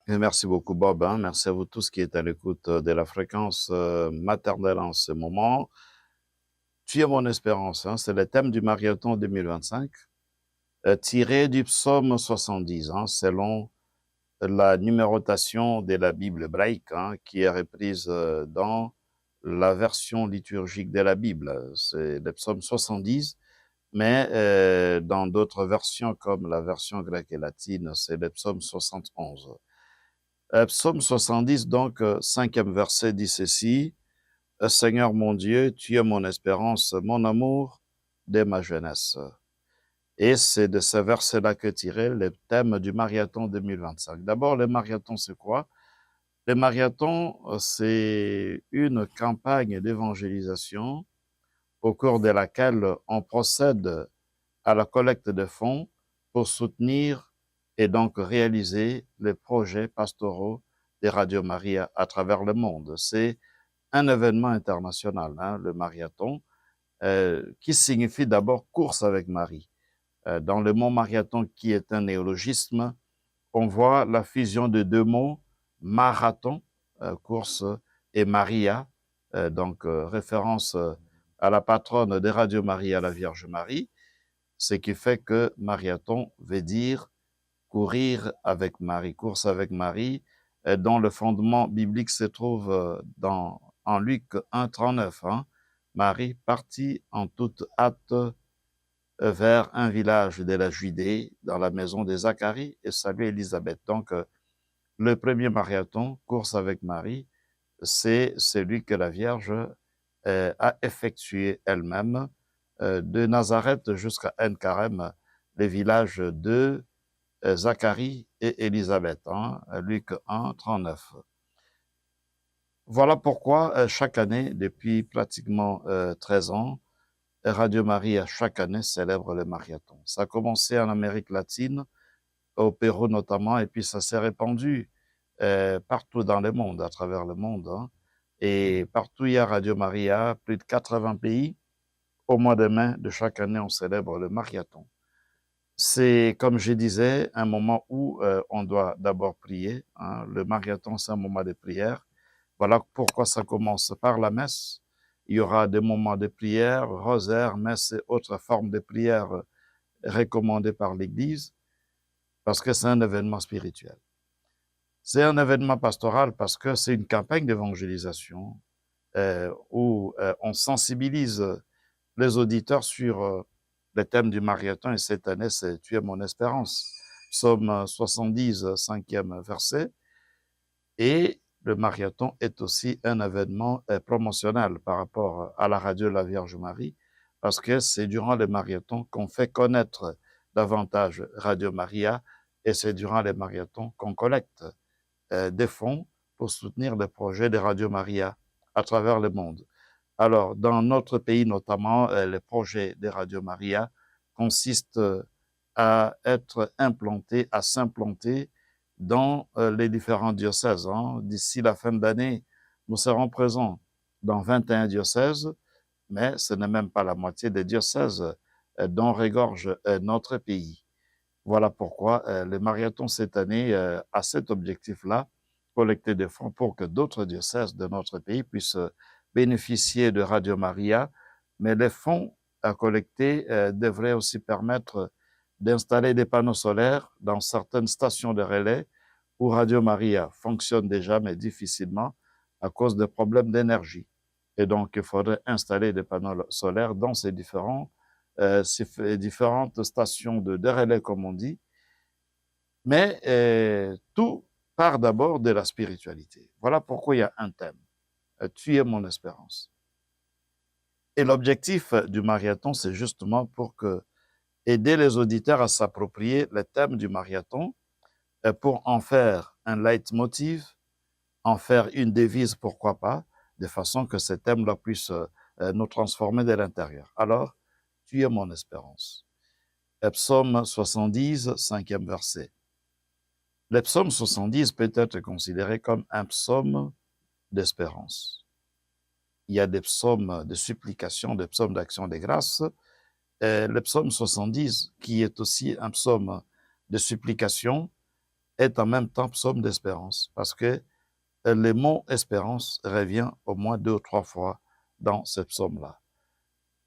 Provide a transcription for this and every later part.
Et merci beaucoup, Bob, hein. Merci à vous tous qui êtes à l'écoute de la fréquence maternelle en ce moment. Tu es mon espérance, hein. C'est le thème du marathon 2025, tiré du psaume 70, hein, selon la numérotation de la Bible hébraïque, hein, qui est reprise dans la version liturgique de la Bible. C'est le psaume 70, mais dans d'autres versions, comme la version grecque et latine, c'est le psaume 71. Psaume 70, donc, cinquième verset dit ceci: Seigneur mon Dieu, tu es mon espérance, mon amour dès ma jeunesse. Et c'est de ce verset-là que tiré le thème du marathon 2025. D'abord, le marathon, c'est quoi? Le marathon, c'est une campagne d'évangélisation au cours de laquelle on procède à la collecte de fonds pour soutenir et donc réaliser les projets pastoraux de Radio Maria à travers le monde. C'est un événement international, hein, le marathon, qui signifie d'abord course avec Marie. Dans le mot marathon, qui est un néologisme, on voit la fusion de deux mots, marathon, course, et Maria, donc référence à la patronne de Radio Maria, la Vierge Marie, ce qui fait que marathon veut dire courir avec Marie, course avec Marie, dont le fondement biblique se trouve en Luc 1,39. Hein. Marie partit en toute hâte vers un village de la Judée, dans la maison de Zacharie, et saluait Élisabeth. Donc, le premier marathon, course avec Marie, c'est celui que la Vierge a effectué elle-même de Nazareth jusqu'à En-Carem, les villages de Zacharie et Élisabeth, hein, Luc 1, 39. Voilà pourquoi chaque année, depuis pratiquement 13 ans, Radio Maria chaque année célèbre le marathon. Ça a commencé en Amérique latine, au Pérou notamment, et puis ça s'est répandu partout dans le monde, à travers le monde. Hein. Et partout il y a Radio Maria, plus de 80 pays. Au mois de mai de chaque année, on célèbre le marathon. C'est, comme je disais, un moment où on doit d'abord prier. Hein. Le marathon, c'est un moment de prière. Voilà pourquoi ça commence par la messe. Il y aura des moments de prière, rosaire, messe et autres formes de prière recommandées par l'Église, parce que c'est un événement spirituel. C'est un événement pastoral parce que c'est une campagne d'évangélisation où on sensibilise les auditeurs sur le thème du marathon, et cette année, c'est Tu es mon espérance. Psaume 70, cinquième verset. Et le marathon est aussi un événement promotionnel par rapport à la radio de la Vierge Marie, parce que c'est durant le marathon qu'on fait connaître davantage Radio Maria, et c'est durant les marathons qu'on collecte des fonds pour soutenir les projets de Radio Maria à travers le monde. Alors, dans notre pays notamment, le projet de Radio Maria consiste à être implanté, à s'implanter dans les différents diocèses. Hein. D'ici la fin d'année, nous serons présents dans 21 diocèses, mais ce n'est même pas la moitié des diocèses dont regorge notre pays. Voilà pourquoi le marathon cette année a cet objectif-là, collecter des fonds pour que d'autres diocèses de notre pays puissent bénéficier de Radio Maria, mais les fonds à collecter devraient aussi permettre d'installer des panneaux solaires dans certaines stations de relais où Radio Maria fonctionne déjà, mais difficilement à cause de problèmes d'énergie. Et donc, il faudrait installer des panneaux solaires dans ces différentes stations de relais, comme on dit. Mais tout part d'abord de la spiritualité. Voilà pourquoi il y a un thème. Tu es mon espérance. Et l'objectif du marathon, c'est justement pour aider les auditeurs à s'approprier le thème du marathon, pour en faire un leitmotiv, en faire une devise, pourquoi pas, de façon que ce thème-là puisse nous transformer de l'intérieur. Alors, tu es mon espérance. Psaume 70, cinquième verset. Le psaume 70 peut être considéré comme un psaume d'espérance. Il y a des psaumes de supplication, des psaumes d'action des grâces. Le psaume 70, qui est aussi un psaume de supplication, est en même temps psaume d'espérance, parce que le mot espérance revient au moins 2 ou 3 fois dans ce psaume-là.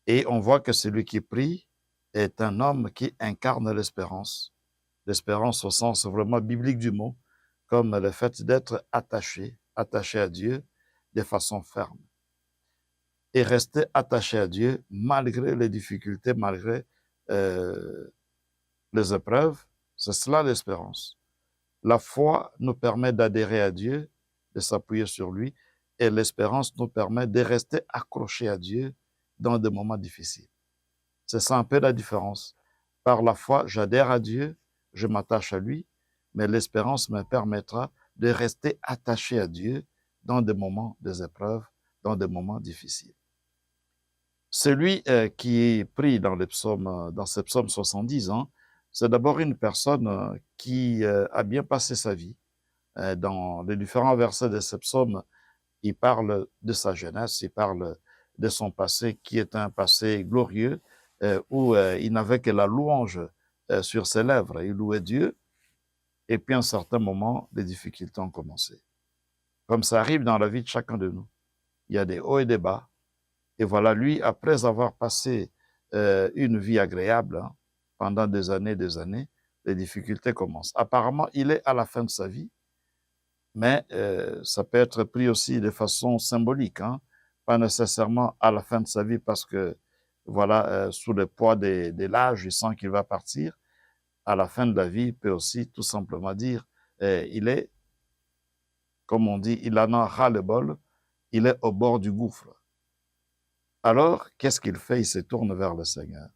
Et on voit que celui qui prie est un homme qui incarne l'espérance. L'espérance au sens vraiment biblique du mot, comme le fait d'être attaché à Dieu de façon ferme. Et rester attaché à Dieu malgré les difficultés, malgré les épreuves, c'est cela l'espérance. La foi nous permet d'adhérer à Dieu, de s'appuyer sur lui, et l'espérance nous permet de rester accrochés à Dieu dans des moments difficiles. C'est ça un peu la différence. Par la foi, j'adhère à Dieu, je m'attache à lui, mais l'espérance me permettra de rester attaché à Dieu dans des moments des épreuves, dans des moments difficiles. Celui qui prie dans ce psaume 70, c'est d'abord une personne qui a bien passé sa vie. Dans les différents versets de ce psaume, il parle de sa jeunesse, il parle de son passé qui est un passé glorieux, où il n'avait que la louange sur ses lèvres. Il louait Dieu, et puis à un certain moment, les difficultés ont commencé. Comme ça arrive dans la vie de chacun de nous. Il y a des hauts et des bas. Et voilà, lui, après avoir passé une vie agréable pendant des années, les difficultés commencent. Apparemment, il est à la fin de sa vie, mais ça peut être pris aussi de façon symbolique, pas nécessairement à la fin de sa vie parce que, voilà, sous le poids de l'âge, il sent qu'il va partir. À la fin de la vie, il peut aussi tout simplement dire, il est, comme on dit, il en a ras-le-bol, il est au bord du gouffre. Alors, qu'est-ce qu'il fait? Il se tourne vers le Seigneur.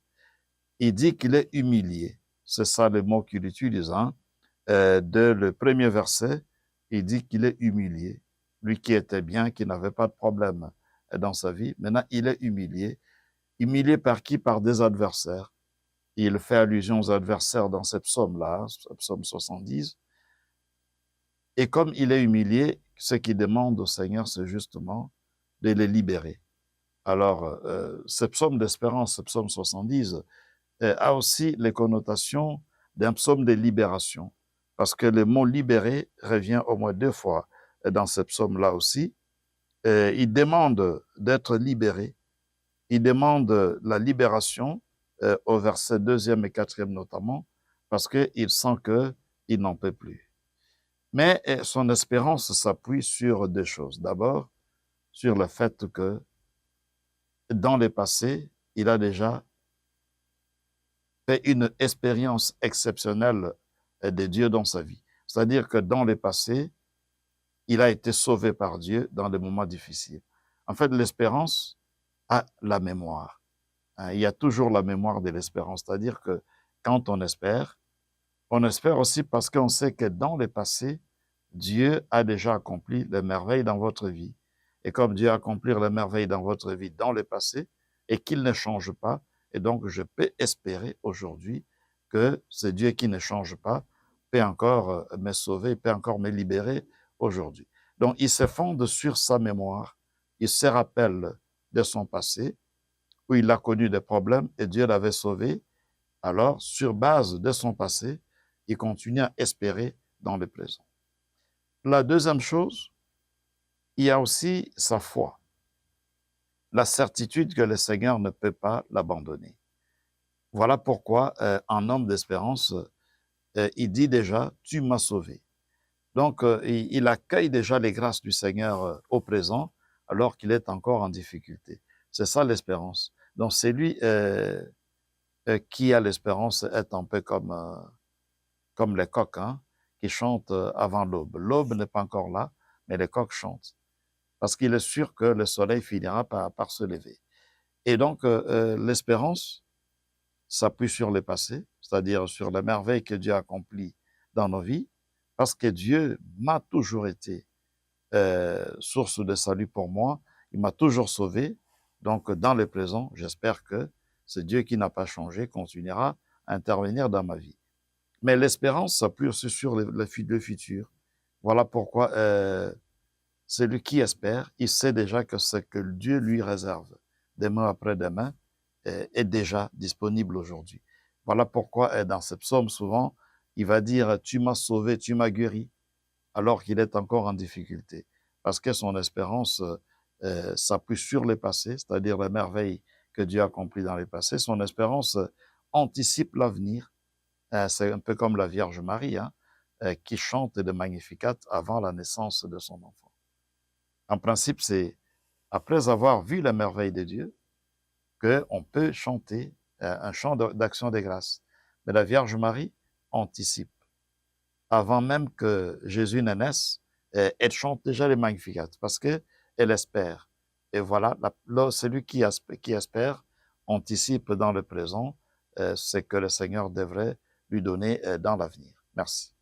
Il dit qu'il est humilié. C'est ça le mot qu'il utilise. De le premier verset, il dit qu'il est humilié. Lui qui était bien, qui n'avait pas de problème dans sa vie, maintenant il est humilié. Humilié par qui? Par des adversaires. Il fait allusion aux adversaires dans ce psaume-là, ce psaume 70. Et comme il est humilié, ce qu'il demande au Seigneur, c'est justement de les libérer. Alors, ce psaume d'espérance, ce psaume 70, a aussi les connotations d'un psaume de libération, parce que le mot libéré revient au moins 2 fois dans ce psaume-là aussi. Il demande d'être libéré, il demande la libération au verset 2e et 4e notamment, parce qu'il sent qu'il n'en peut plus. Mais son espérance s'appuie sur 2 choses. D'abord, sur le fait que dans le passé, il a déjà fait une expérience exceptionnelle de Dieu dans sa vie. C'est-à-dire que dans le passé, il a été sauvé par Dieu dans des moments difficiles. En fait, l'espérance a la mémoire. Il y a toujours la mémoire de l'espérance. C'est-à-dire que quand on espère aussi parce qu'on sait que dans le passé, Dieu a déjà accompli les merveilles dans votre vie. Et comme Dieu a accompli les merveilles dans votre vie dans le passé, et qu'il ne change pas, et donc je peux espérer aujourd'hui que ce Dieu qui ne change pas peut encore me sauver, peut encore me libérer aujourd'hui. Donc il se fonde sur sa mémoire, il se rappelle de son passé, où il a connu des problèmes et Dieu l'avait sauvé. Alors, sur base de son passé, il continue à espérer dans le présent. La deuxième chose, il y a aussi sa foi, la certitude que le Seigneur ne peut pas l'abandonner. Voilà pourquoi, en homme d'espérance, il dit déjà, tu m'as sauvé. Donc, il accueille déjà les grâces du Seigneur au présent, alors qu'il est encore en difficulté. C'est ça l'espérance. Donc, c'est lui qui a l'espérance est un peu comme les coqs, qui chantent avant l'aube. L'aube n'est pas encore là, mais les coqs chantent. Parce qu'il est sûr que le soleil finira par se lever. Et donc, l'espérance s'appuie sur le passé, c'est-à-dire sur les merveilles que Dieu a accomplies dans nos vies, parce que Dieu m'a toujours été source de salut pour moi, il m'a toujours sauvé. Donc, dans le présent, j'espère que ce Dieu qui n'a pas changé continuera à intervenir dans ma vie. Mais l'espérance s'appuie aussi sur le futur. Voilà pourquoi celui qui espère, il sait déjà que ce que Dieu lui réserve demain après-demain est déjà disponible aujourd'hui. Voilà pourquoi dans ce psaume, souvent, il va dire « tu m'as sauvé, tu m'as guéri », alors qu'il est encore en difficulté. Parce que son espérance s'appuie sur le passé, c'est-à-dire les merveilles que Dieu a accomplies dans le passé. Son espérance anticipe l'avenir. C'est un peu comme la Vierge Marie, hein, qui chante de Magnificat avant la naissance de son enfant. En principe, c'est après avoir vu la merveille de Dieu qu'on peut chanter un chant d'action de grâce. Mais la Vierge Marie anticipe. Avant même que Jésus ne naisse, elle chante déjà les Magnificat parce qu'elle espère. Et voilà, celui qui espère anticipe dans le présent ce que le Seigneur devrait lui donner dans l'avenir. Merci.